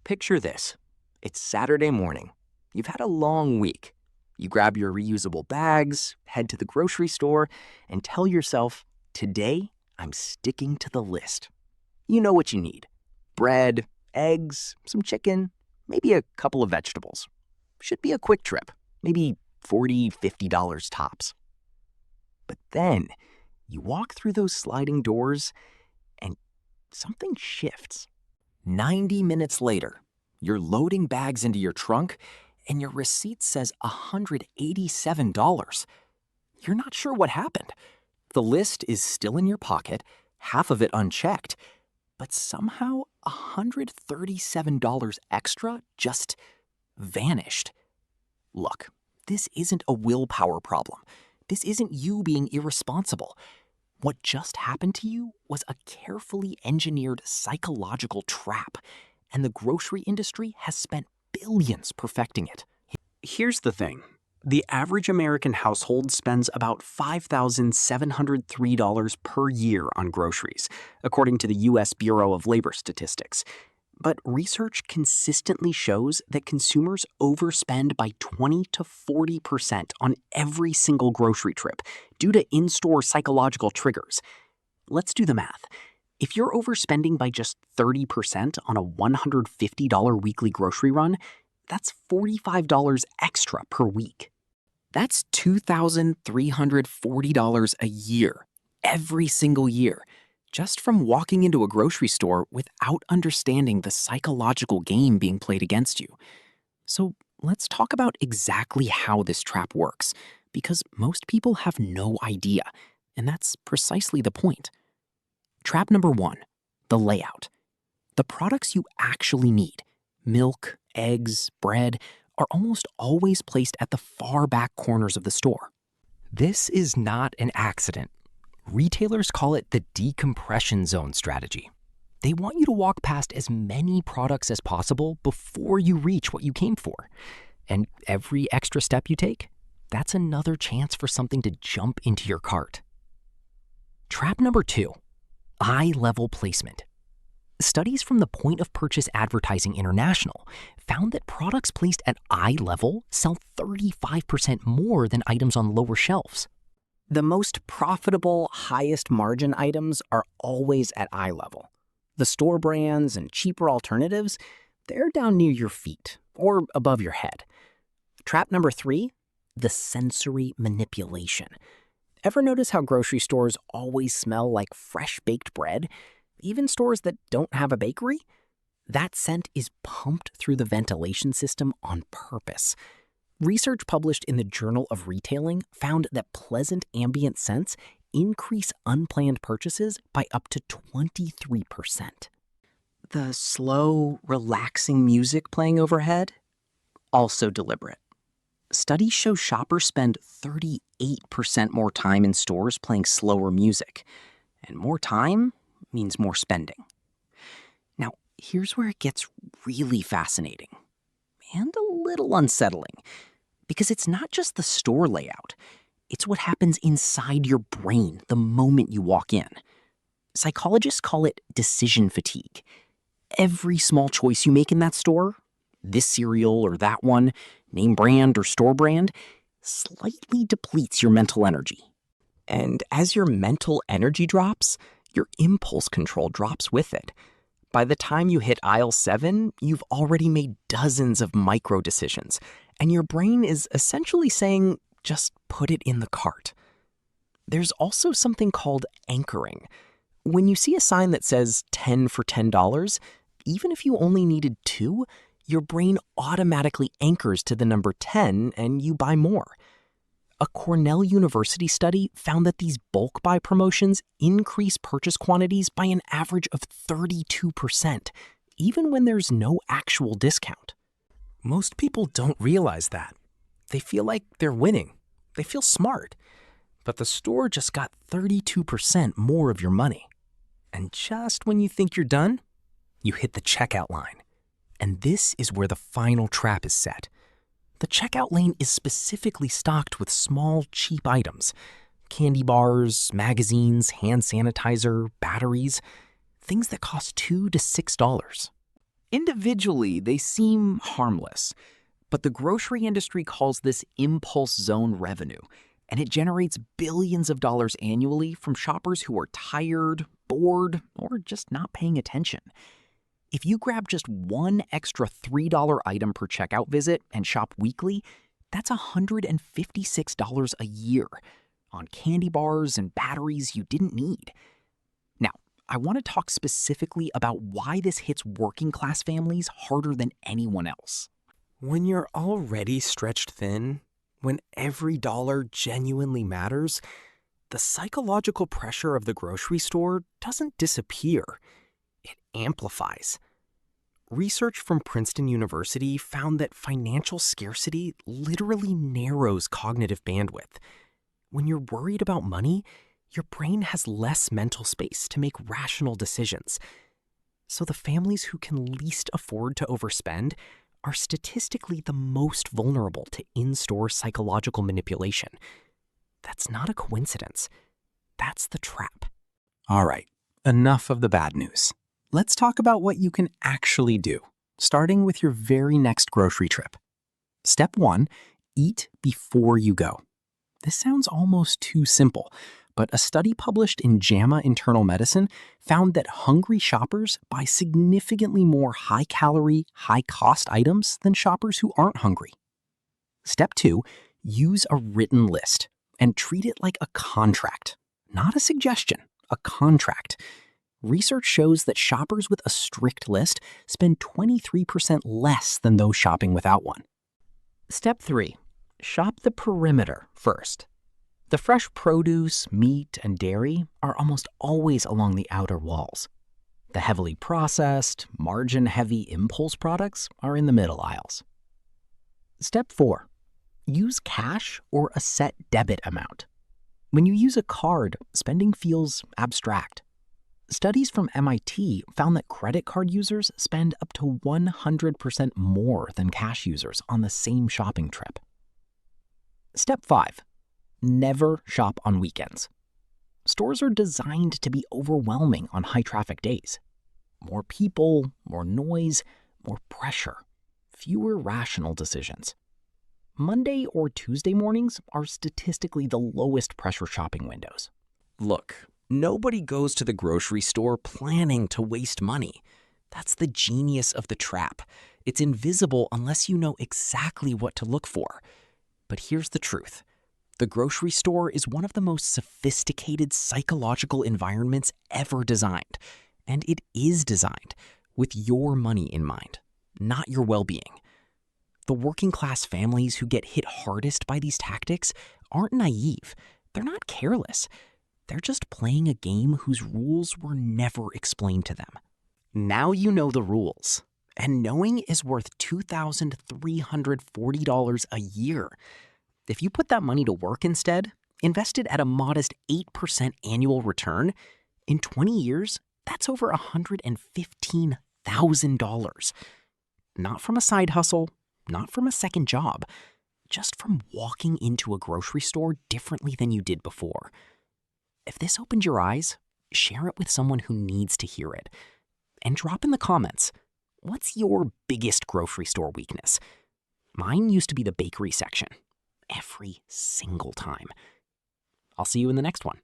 Picture this. It's Saturday morning. You've had a long week. You grab your reusable bags, head to the grocery store, and tell yourself, today I'm sticking to the list. You know what you need. Bread, eggs, some chicken, maybe a couple of vegetables. Should be a quick trip, maybe $40, $50 tops. But then you walk through those sliding doors and something shifts. 90 minutes later, you're loading bags into your trunk and your receipt says $187. You're not sure what happened. The list is still in your pocket, half of it unchecked, but somehow $137 extra just vanished. Look, this isn't a willpower problem. This isn't you being irresponsible. What just happened to you was a carefully engineered psychological trap, and the grocery industry has spent billions perfecting it. Here's the thing. The average American household spends about $5,703 per year on groceries, according to the U.S. Bureau of Labor Statistics. But research consistently shows that consumers overspend by 20 to 40% on every single grocery trip due to in-store psychological triggers. Let's do the math. If you're overspending by just 30% on a $150 weekly grocery run, that's $45 extra per week. That's $2,340 a year, every single year, just from walking into a grocery store without understanding the psychological game being played against you. So let's talk about exactly how this trap works, because most people have no idea, and that's precisely the point. Trap number 1, the layout. The products you actually need, milk, eggs, bread, are almost always placed at the far back corners of the store. This is not an accident. Retailers call it the decompression zone strategy. They want you to walk past as many products as possible before you reach what you came for. And every extra step you take, that's another chance for something to jump into your cart. Trap number 2, eye-level placement. Studies from the Point of Purchase Advertising International found that products placed at eye level sell 35% more than items on lower shelves. The most profitable, highest margin items are always at eye level. The store brands and cheaper alternatives, they're down near your feet or above your head. Trap number 3, the sensory manipulation. Ever notice how grocery stores always smell like fresh baked bread? Even stores that don't have a bakery? That scent is pumped through the ventilation system on purpose. Research published in the Journal of Retailing found that pleasant ambient scents increase unplanned purchases by up to 23%. The slow, relaxing music playing overhead? Also deliberate. Studies show shoppers spend 38% more time in stores playing slower music. And more time means more spending. Now, here's where it gets really fascinating and a little unsettling, because it's not just the store layout. It's what happens inside your brain the moment you walk in. Psychologists call it decision fatigue. Every small choice you make in that store, this cereal or that one, name brand or store brand, slightly depletes your mental energy. And as your mental energy drops, your impulse control drops with it. By the time you hit aisle 7, you've already made dozens of micro decisions, and your brain is essentially saying, just put it in the cart. There's also something called anchoring. When you see a sign that says 10 for $10, even if you only needed 2, your brain automatically anchors to the number 10 and you buy more. A Cornell University study found that these bulk buy promotions increase purchase quantities by an average of 32%, even when there's no actual discount. Most people don't realize that. They feel like they're winning. They feel smart. But the store just got 32% more of your money. And just when you think you're done, you hit the checkout line. And this is where the final trap is set. The checkout lane is specifically stocked with small, cheap items. Candy bars, magazines, hand sanitizer, batteries, things that cost $2 to $6. Individually, they seem harmless, but the grocery industry calls this impulse zone revenue, and it generates billions of dollars annually from shoppers who are tired, bored, or just not paying attention. If you grab just one extra $3 item per checkout visit and shop weekly, that's $156 a year on candy bars and batteries you didn't need. Now, I want to talk specifically about why this hits working class families harder than anyone else. When you're already stretched thin, when every dollar genuinely matters, the psychological pressure of the grocery store doesn't disappear. It amplifies. Research from Princeton University found that financial scarcity literally narrows cognitive bandwidth. When you're worried about money, your brain has less mental space to make rational decisions. So the families who can least afford to overspend are statistically the most vulnerable to in-store psychological manipulation. That's not a coincidence. That's the trap. All right, enough of the bad news. Let's talk about what you can actually do, starting with your very next grocery trip. Step 1, eat before you go. This sounds almost too simple, but a study published in JAMA Internal Medicine found that hungry shoppers buy significantly more high-calorie, high-cost items than shoppers who aren't hungry. Step 2, use a written list and treat it like a contract, not a suggestion, a contract. Research shows that shoppers with a strict list spend 23% less than those shopping without one. Step 3, shop the perimeter first. The fresh produce, meat, and dairy are almost always along the outer walls. The heavily processed, margin-heavy impulse products are in the middle aisles. Step 4, use cash or a set debit amount. When you use a card, spending feels abstract. Studies from MIT found that credit card users spend up to 100% more than cash users on the same shopping trip. Step 5, never shop on weekends. Stores are designed to be overwhelming on high-traffic days. More people, more noise, more pressure, fewer rational decisions. Monday or Tuesday mornings are statistically the lowest pressure shopping windows. Look, nobody goes to the grocery store planning to waste money. That's the genius of the trap. It's invisible unless you know exactly what to look for. But here's the truth. The grocery store is one of the most sophisticated psychological environments ever designed. And it is designed with your money in mind, not your well-being. The working class families who get hit hardest by these tactics aren't naive. They're not careless. They're just playing a game whose rules were never explained to them. Now you know the rules, and knowing is worth $2,340 a year. If you put that money to work instead, invested at a modest 8% annual return, in 20 years, that's over $115,000. Not from a side hustle, not from a second job, just from walking into a grocery store differently than you did before. If this opened your eyes, share it with someone who needs to hear it. And drop in the comments, what's your biggest grocery store weakness? Mine used to be the bakery section. Every single time. I'll see you in the next one.